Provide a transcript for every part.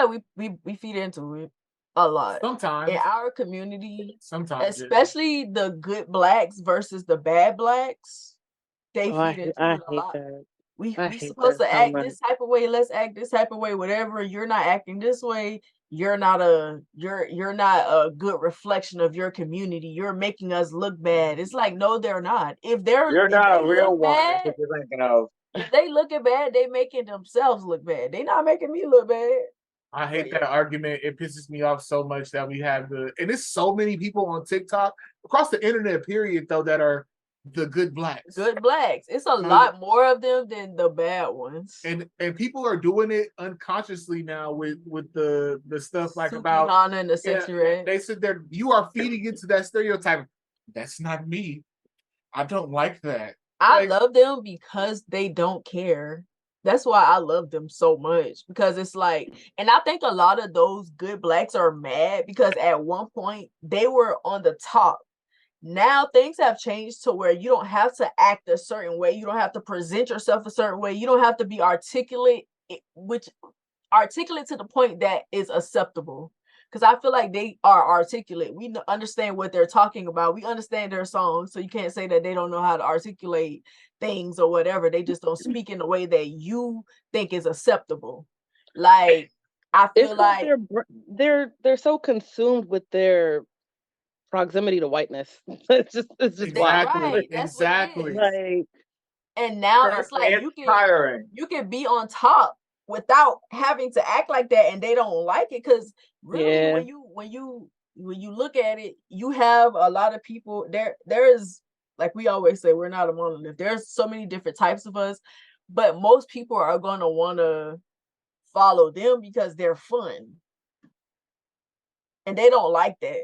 like we feed into it a lot. Sometimes In our community, sometimes especially the good blacks versus the bad blacks, they feed into I it a hate lot. that. We hate supposed that to so act much. this type of way. Let's act this type of way. Whatever. You're not acting this way. You're not a good reflection of your community. You're making us look bad. It's like, no, they're not. If they You're not a real look one. bad, That's what you're thinking of. if they looking bad, they making themselves look bad. They not making me look bad. I hate that argument. It pisses me off so much that we have and there's so many people on TikTok across the internet, period, though, that are the good blacks. Good blacks. It's a lot more of them than the bad ones. And people are doing it unconsciously now with the stuff like Suki about Hana and the sexy red. They sit there, you are feeding into that stereotype. That's not me. I don't like that. I love them because they don't care. That's why I love them so much, because it's like, and I think a lot of those good blacks are mad because at one point they were on the top. Now things have changed to where you don't have to act a certain way. You don't have to present yourself a certain way. You don't have to be articulate, articulate to the point that is acceptable. Because I feel like they are articulate. We understand what they're talking about. We understand their songs. So you can't say that they don't know how to articulate things or whatever. They just don't speak in the way that you think is acceptable. Like, I feel like they're so consumed with their proximity to whiteness. It's just exactly. Right. Exactly. Like, and now it's like you can be on top without having to act like that, and they don't like it, because really when you look at it, you have a lot of people there is, like we always say, we're not a monolith. There's so many different types of us, but most people are going to want to follow them because they're fun, and they don't like that.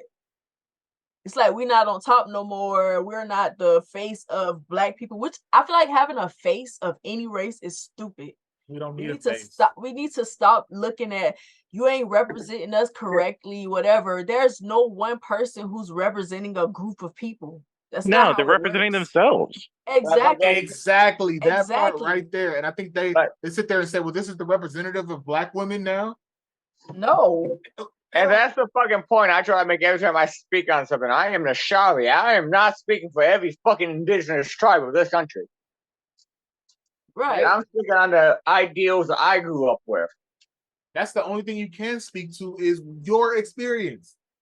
It's like, we're not on top no more. We're not the face of black people, which I feel like having a face of any race is stupid. We don't need a face. We need to stop looking at, you ain't representing us correctly, whatever. There's no one person who's representing a group of people. That's no, they're representing themselves. Exactly. That part right there. And I think they sit there and say, well, this is the representative of black women now. No. And that's the fucking point I try to make every time I speak on something. I am the Shari. I am not speaking for every fucking indigenous tribe of this country. Right. I'm speaking on the ideals I grew up with. That's the only thing you can speak to is your experience.